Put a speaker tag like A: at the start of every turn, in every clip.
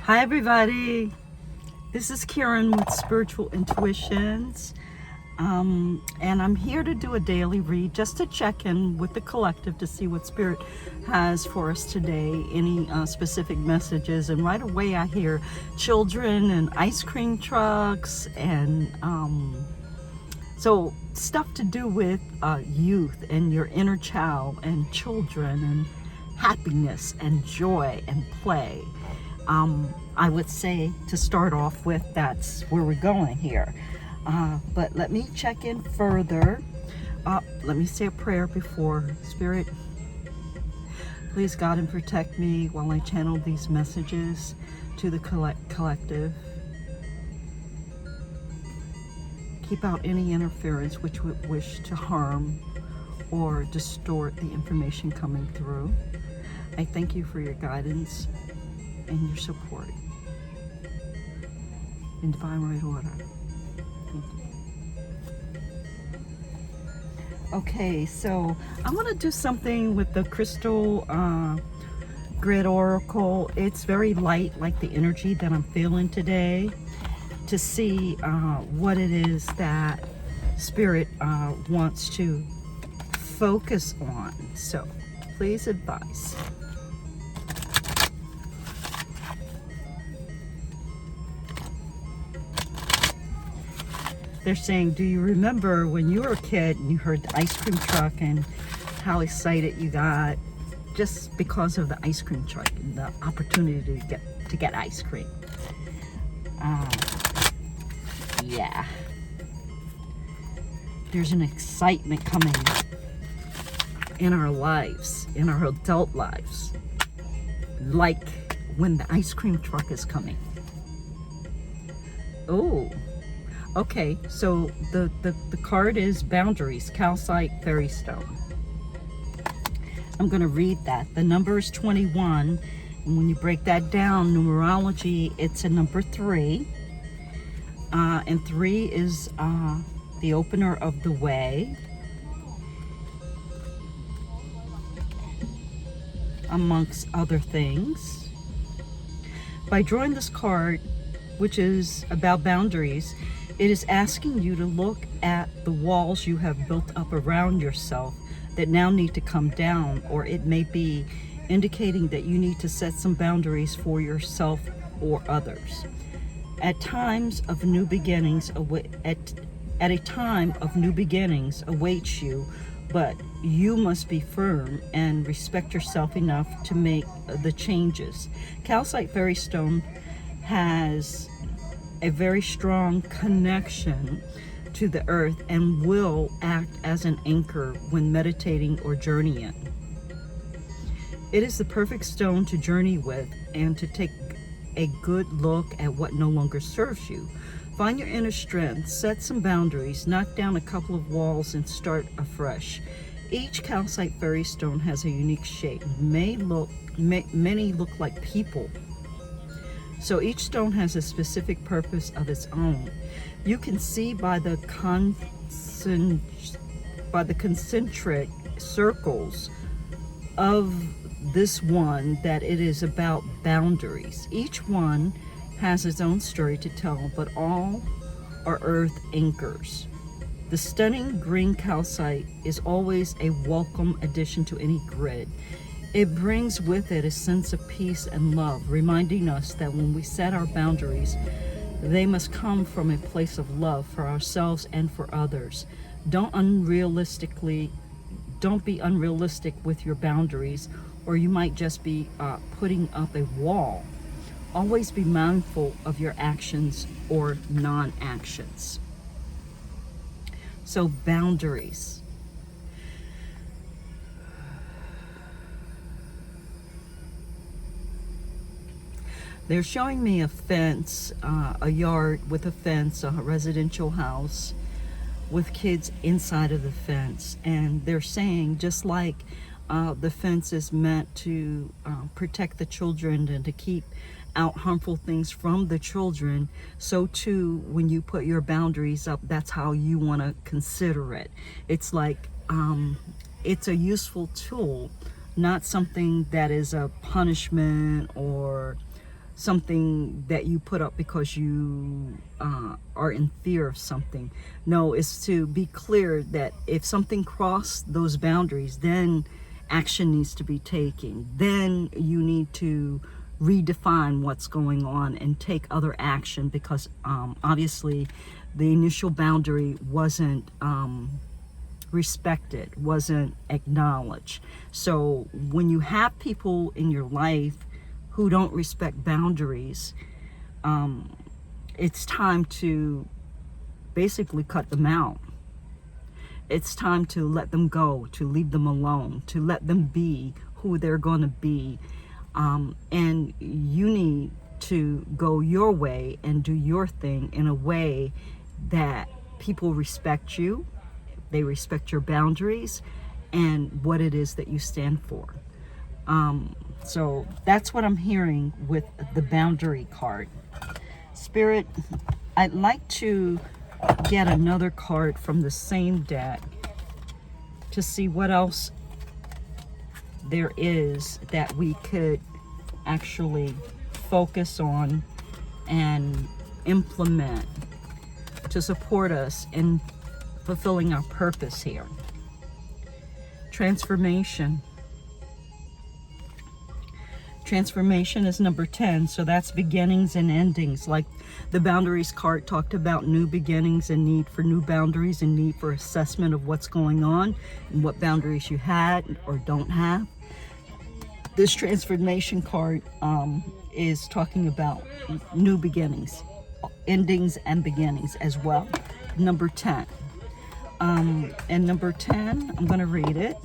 A: Hi everybody, this is Karen with Spiritual Intuitions, and I'm here to do a daily read just to check in with the collective to see what Spirit has for us today, any specific messages. And right away I hear children and ice cream trucks and so stuff to do with youth and your inner child and children and happiness and joy and play. I would say to start off with, that's where we're going here. But let me check in further. Let me say a prayer before. Spirit, please guide and protect me while I channel these messages to the collective. Keep out any interference which would wish to harm or distort the information coming through. I thank you for your guidance and your support. In divine right order. Thank you. Okay, so I want to do something with the crystal grid oracle. It's very light, like the energy that I'm feeling today, to see what it is that Spirit wants to focus on. So please advise. They're saying, do you remember when you were a kid and you heard the ice cream truck and how excited you got just because of the ice cream truck and the opportunity to get ice cream? Yeah. There's an excitement coming in our lives, in our adult lives, like when the ice cream truck is coming. Oh. Okay, so the card is Boundaries, Calcite, Fairy Stone. I'm going to read that. The number is 21, and when you break that down, numerology, it's a number 3. And 3 is the opener of the way, amongst other things. By drawing this card, which is about boundaries, it is asking you to look at the walls you have built up around yourself that now need to come down, or it may be indicating that you need to set some boundaries for yourself or others. At times of new beginnings, at a time of new beginnings awaits you, but you must be firm and respect yourself enough to make the changes. Calcite Fairy Stone has a very strong connection to the earth and will act as an anchor when meditating or journeying. It is the perfect stone to journey with and to take a good look at what no longer serves you. Find your inner strength, set some boundaries, knock down a couple of walls, and start afresh. Each calcite fairy stone has a unique shape. Many look like people. So each stone has a specific purpose of its own. You can see by the concentric circles of this one that it is about boundaries. Each one has its own story to tell, but all are earth anchors. The stunning green calcite is always a welcome addition to any grid. It brings with it a sense of peace and love, reminding us that when we set our boundaries, they must come from a place of love for ourselves and for others. Don't be unrealistic with your boundaries, or you might just be putting up a wall. Always be mindful of your actions or non-actions. So boundaries. They're showing me a fence, a yard with a fence, a residential house with kids inside of the fence. And they're saying, just like the fence is meant to protect the children and to keep out harmful things from the children, so too when you put your boundaries up, that's how you want to consider it. It's like it's a useful tool, not something that is a punishment or something that you put up because you are in fear of something. No, it's to be clear that if something crossed those boundaries, then action needs to be taken. Then you need to redefine what's going on and take other action, because obviously the initial boundary wasn't respected, wasn't acknowledged. So when you have people in your life who don't respect boundaries, it's time to basically cut them out. It's time to let them go, to leave them alone, to let them be who they're going to be. And you need to go your way and do your thing in a way that people respect you, they respect your boundaries and what it is that you stand for. So that's what I'm hearing with the boundary card. Spirit, I'd like to get another card from the same deck to see what else there is that we could actually focus on and implement to support us in fulfilling our purpose here. Transformation. Transformation is number 10, so that's beginnings and endings. Like the boundaries card talked about new beginnings and need for new boundaries and need for assessment of what's going on and what boundaries you had or don't have. This transformation card is talking about new beginnings, endings and beginnings as well. Number 10. And number 10, I'm going to read it.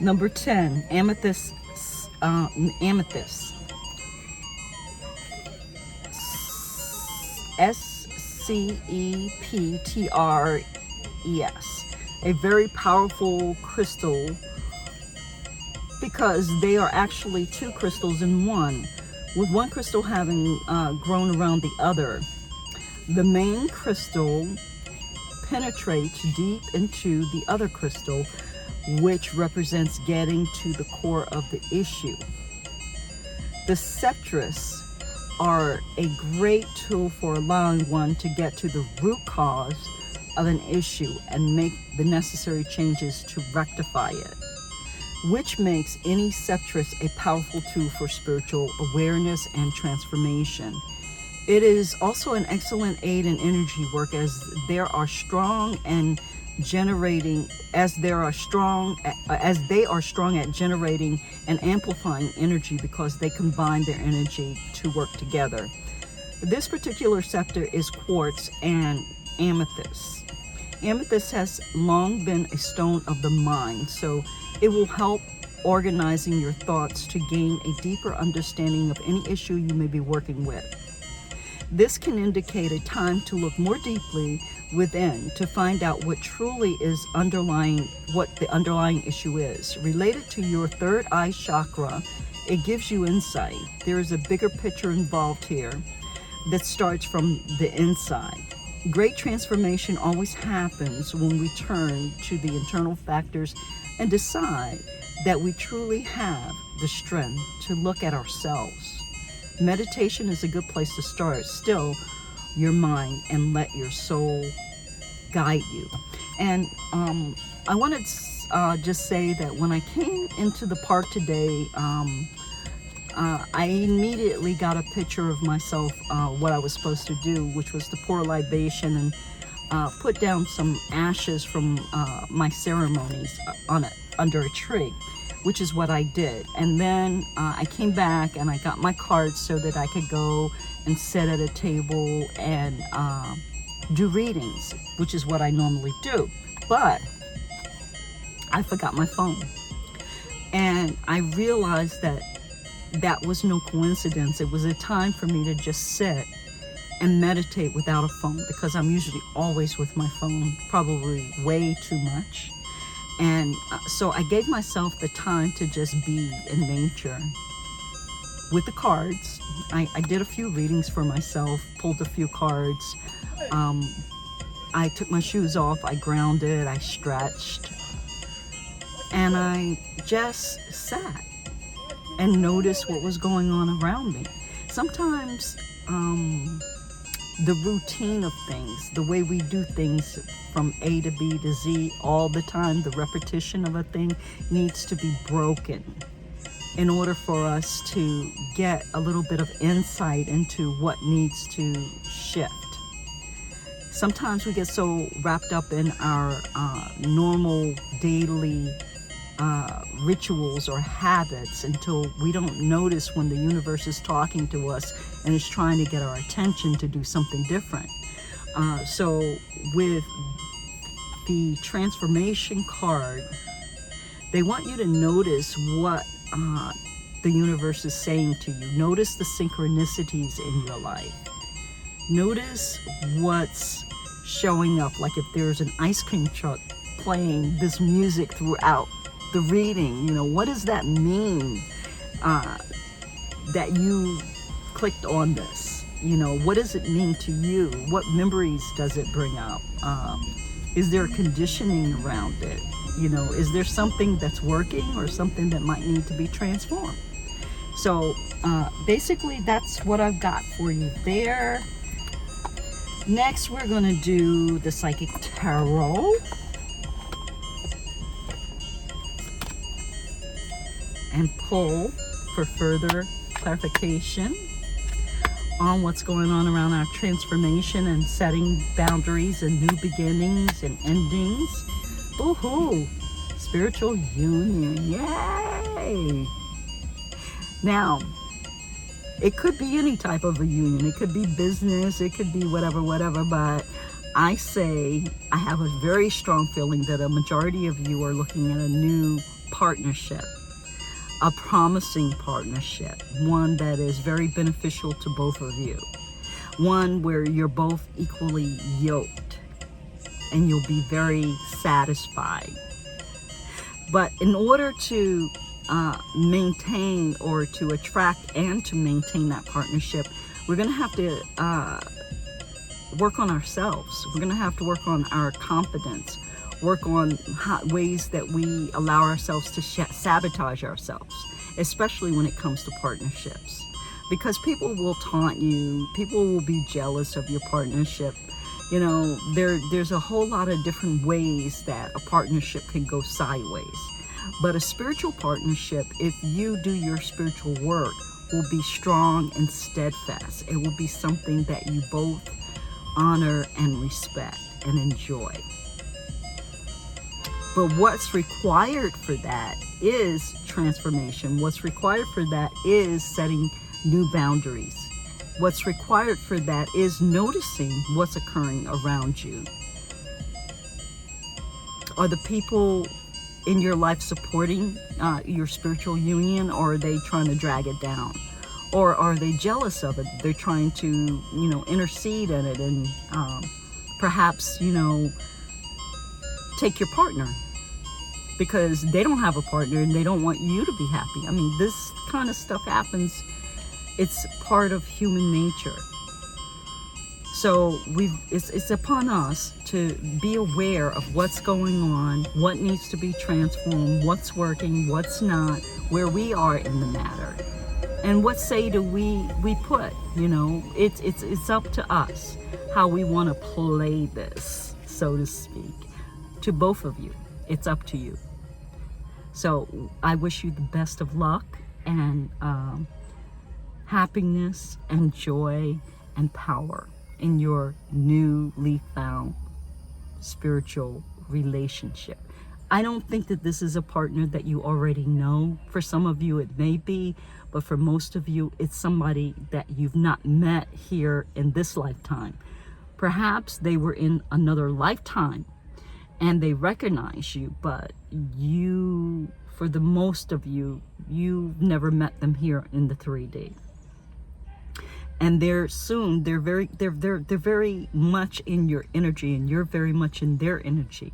A: Number 10, amethyst, amethyst. SCEPTRES. A very powerful crystal, because they are actually two crystals in one, with one crystal having grown around the other. The main crystal penetrates deep into the other crystal, which represents getting to the core of the issue. The sceptres are a great tool for allowing one to get to the root cause of an issue and make the necessary changes to rectify it, which makes any sceptress a powerful tool for spiritual awareness and transformation. It is also an excellent aid in energy work, as they are strong at generating and amplifying energy, because they combine their energy to work together. This particular scepter is quartz and amethyst. Amethyst has long been a stone of the mind, so it will help organizing your thoughts to gain a deeper understanding of any issue you may be working with. This can indicate a time to look more deeply within to find out what truly is what the underlying issue is. Related to your third eye chakra, it gives you insight. There is a bigger picture involved here that starts from the inside. Great transformation always happens when we turn to the internal factors and decide that we truly have the strength to look at ourselves. Meditation is a good place to start. Still your mind and let your soul guide you. And I want to just say that when I came into the park today, I immediately got a picture of myself, what I was supposed to do, which was to pour a libation and put down some ashes from my ceremonies under a tree, which is what I did. And then I came back and I got my cards so that I could go and sit at a table and do readings, which is what I normally do. But I forgot my phone. And I realized that that was no coincidence. It was a time for me to just sit and meditate without a phone, because I'm usually always with my phone, probably way too much. And so I gave myself the time to just be in nature. with the cards. I did a few readings for myself, pulled a few cards. I took my shoes off, I grounded, I stretched, and I just sat and noticed what was going on around me. Sometimes the routine of things, the way we do things from A to B to Z all the time, the repetition of a thing needs to be broken in order for us to get a little bit of insight into what needs to shift. Sometimes we get so wrapped up in our normal daily rituals or habits until we don't notice when the universe is talking to us and is trying to get our attention to do something different. So with the transformation card, they want you to notice what the universe is saying to you. Notice the synchronicities in your life. Notice what's showing up, like if there's an ice cream truck playing this music throughout the reading, you know, what does that mean that you clicked on this? You know, what does it mean to you? What memories does it bring up? Is there conditioning around it? You know, is there something that's working or something that might need to be transformed? So basically that's what I've got for you there. Next, we're going to do the Psychic Tarot. And pull for further clarification on what's going on around our transformation and setting boundaries and new beginnings and endings. Woohoo! Spiritual union. Yay! Now, it could be any type of a union. It could be business, it could be whatever, but I say I have a very strong feeling that a majority of you are looking at a new partnership, a promising partnership, one that is very beneficial to both of you, one where you're both equally yoked and you'll be very satisfied. But in order to maintain or to attract and to maintain that partnership, we're going to have to work on ourselves. We're going to have to work on our confidence, work on ways that we allow ourselves to sabotage ourselves, especially when it comes to partnerships. Because people will taunt you, people will be jealous of your partnership. You know, there's a whole lot of different ways that a partnership can go sideways. But a spiritual partnership, if you do your spiritual work, will be strong and steadfast. It will be something that you both honor and respect and enjoy. But what's required for that is transformation. What's required for that is setting new boundaries. What's required for that is noticing what's occurring around you. Are the people in your life supporting your spiritual union, or are they trying to drag it down? Or are they jealous of it? They're trying to, you know, intercede in it and perhaps, you know, take your partner because they don't have a partner and they don't want you to be happy. I mean, this kind of stuff happens. It's part of human nature. So it's upon us to be aware of what's going on, what needs to be transformed, what's working, what's not, where we are in the matter, and what say do we put. You know, it's up to us how we want to play this, so to speak. To both of you, it's up to you. So I wish you the best of luck and happiness and joy and power in your newly found spiritual relationship. I don't think that this is a partner that you already know. For some of you it may be, but for most of you it's somebody that you've not met here in this lifetime. Perhaps they were in another lifetime and they recognize you, but you, for the most of you, you've never met them here in the 3D. And they're very much in your energy, and you're very much in their energy.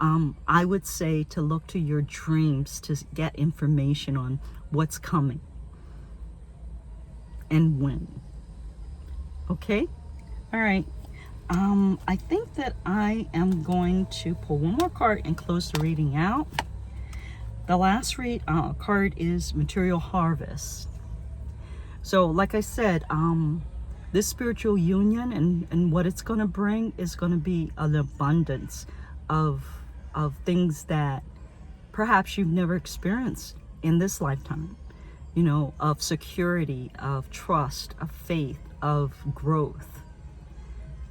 A: I would say to look to your dreams to get information on what's coming. and win. Okay? All right. I think that I am going to pull one more card and close the reading out. The last card is Material Harvest. So like I said, this spiritual union and what it's going to bring is going to be an abundance of things that perhaps you've never experienced in this lifetime. You know, of security, of trust, of faith, of growth,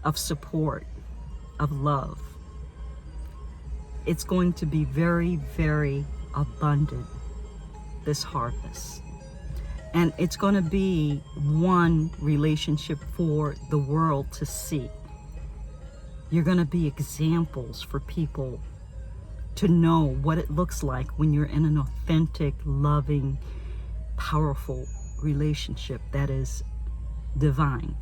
A: of support, of love. It's going to be very, very abundant, this harvest. And it's going to be one relationship for the world to see. You're going to be examples for people to know what it looks like when you're in an authentic, loving, powerful relationship that is divine.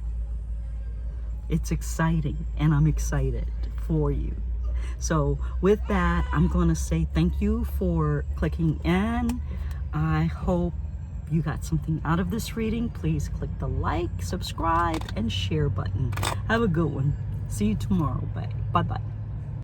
A: It's exciting, and I'm excited for you. So with that, I'm going to say thank you for clicking in. I hope you got something out of this reading. Please click the like, subscribe, and share button. Have a good one. See you tomorrow. Bye. Bye-bye.